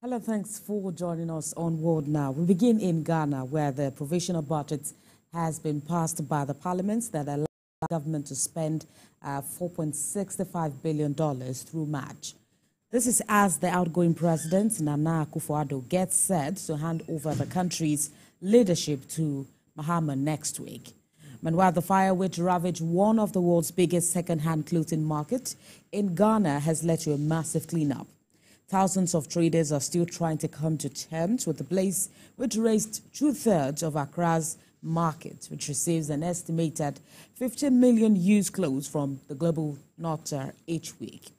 Hello, thanks for joining us on World Now. We begin in Ghana, where the provisional budget has been passed by the parliament that allows the government to spend $4.65 billion through March. This is as the outgoing president, Nana Akufo-Addo, gets set to hand over the country's leadership to Mahama next week. Meanwhile, the fire which ravaged one of the world's biggest second-hand clothing markets in Ghana has led to a massive cleanup. Thousands of traders are still trying to come to terms with the blaze, which raised two-thirds of Accra's market, which receives an estimated 15 million used clothes from the global north each week.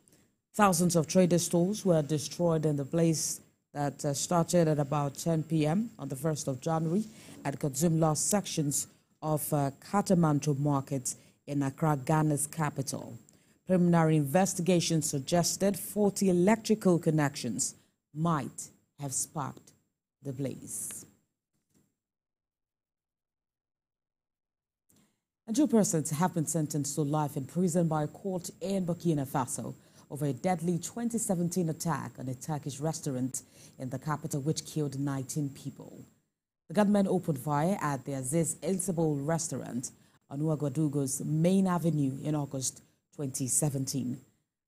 Thousands of trader stores were destroyed in the blaze that started at about 10 p.m. on the 1st of January and consumed large sections of Katamanto market in Accra, Ghana's capital. Preliminary investigations suggested 40 electrical connections might have sparked the blaze. And 2 persons have been sentenced to life in prison by a court in Burkina Faso over a deadly 2017 attack on a Turkish restaurant in the capital, which killed 19 people. The gunmen opened fire at the Aziz El Sabol restaurant on Ouagadougou's main avenue in August 2017.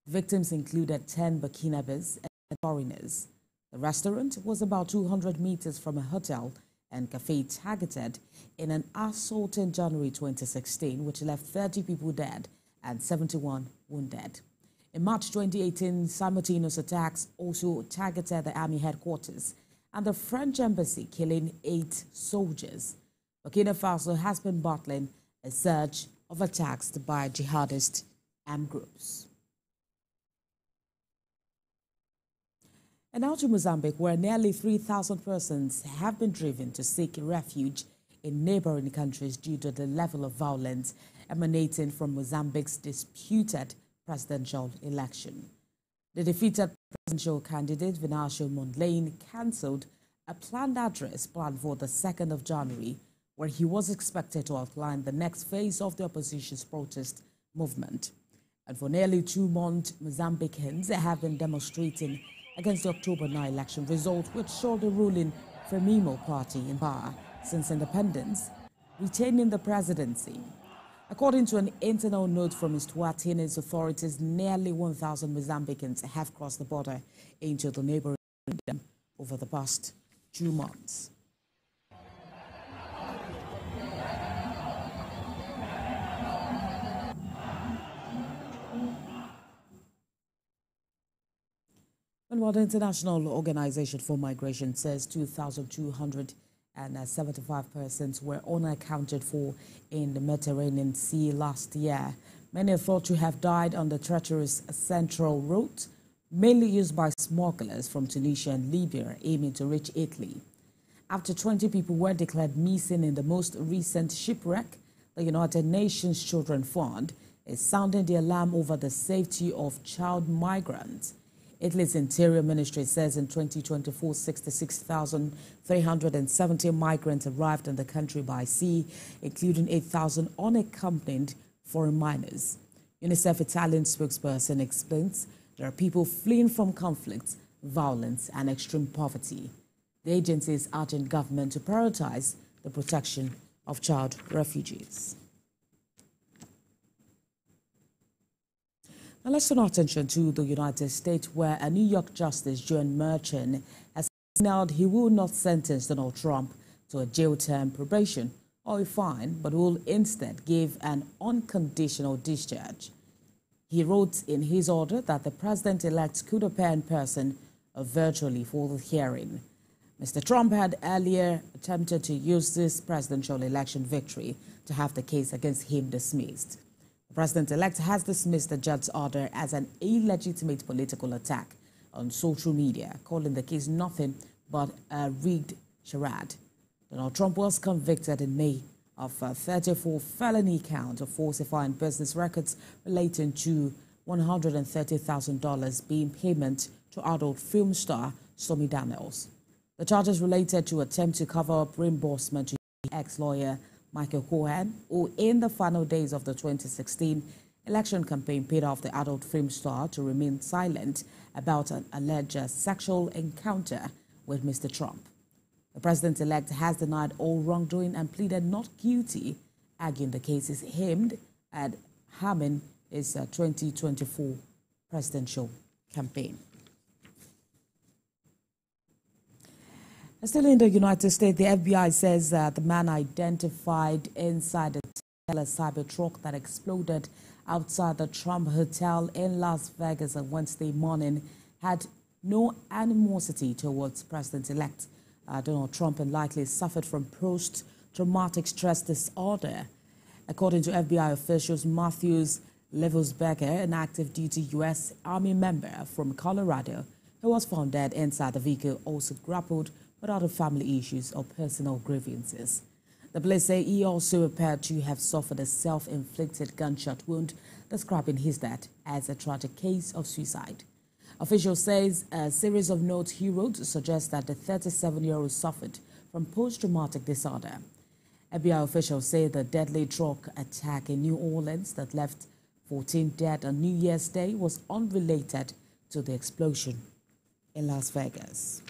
Victims included 10 Burkinabés and foreigners. The restaurant was about 200 meters from a hotel and cafe targeted in an assault in January 2016, which left 30 people dead and 71 wounded. In March 2018, simultaneous attacks also targeted the army headquarters and the French embassy, killing 8 soldiers. Burkina Faso has been battling a surge of attacks by jihadist armed groups. And now to Mozambique, where nearly 3,000 persons have been driven to seek refuge in neighboring countries due to the level of violence emanating from Mozambique's disputed presidential election. The defeated presidential candidate, Venancio Mondlane, cancelled a planned address planned for the 2nd of January, where he was expected to outline the next phase of the opposition's protest movement. And for nearly 2 months, Mozambicans have been demonstrating against the October 9 election result, which saw the ruling Frelimo party in power since independence, retaining the presidency. According to an internal note from Eswatini's authorities, nearly 1,000 Mozambicans have crossed the border into the neighboring kingdom over the past 2 months. And while the International Organization for Migration says 2,275 persons were unaccounted for in the Mediterranean Sea last year, many are thought to have died on the treacherous Central Route, mainly used by smugglers from Tunisia and Libya aiming to reach Italy. After 20 people were declared missing in the most recent shipwreck, the United Nations Children Fund is sounding the alarm over the safety of child migrants. Italy's Interior Ministry says in 2024, 66,370 migrants arrived in the country by sea, including 8,000 unaccompanied foreign minors. UNICEF Italian spokesperson explains there are people fleeing from conflicts, violence, and extreme poverty. The agency is urging government to prioritize the protection of child refugees. Now let's turn our attention to the United States, where a New York Justice, John Merchant, has signaled he will not sentence Donald Trump to a jail term, probation, or a fine, but will instead give an unconditional discharge. He wrote in his order that the president-elect could appear in person or virtually for the hearing. Mr. Trump had earlier attempted to use this presidential election victory to have the case against him dismissed. The president-elect has dismissed the judge's order as an illegitimate political attack on social media, calling the case nothing but a rigged charade. Donald Trump was convicted in May of a 34 felony count of falsifying business records relating to $130,000 being payment to adult film star Stormy Daniels. The charges related to attempt to cover up reimbursement to ex-lawyer Michael Cohen, who in the final days of the 2016 election campaign paid off the adult film star to remain silent about an alleged sexual encounter with Mr. Trump. The president-elect has denied all wrongdoing and pleaded not guilty, arguing the case is aimed at harming his 2024 presidential campaign. Still in the United States, the FBI says that the man identified inside the Cybertruck that exploded outside the Trump Hotel in Las Vegas on Wednesday morning had no animosity towards President-elect Donald Trump and likely suffered from post-traumatic stress disorder. According to FBI officials, Matthews Levelsberger, an active duty U.S. Army member from Colorado who was found dead inside the vehicle, also grappled with other family issues or personal grievances. The police say he also appeared to have suffered a self-inflicted gunshot wound, describing his death as a tragic case of suicide. Officials say a series of notes he wrote suggests that the 37-year-old suffered from post-traumatic disorder. FBI officials say the deadly truck attack in New Orleans that left 14 dead on New Year's Day was unrelated to the explosion in Las Vegas.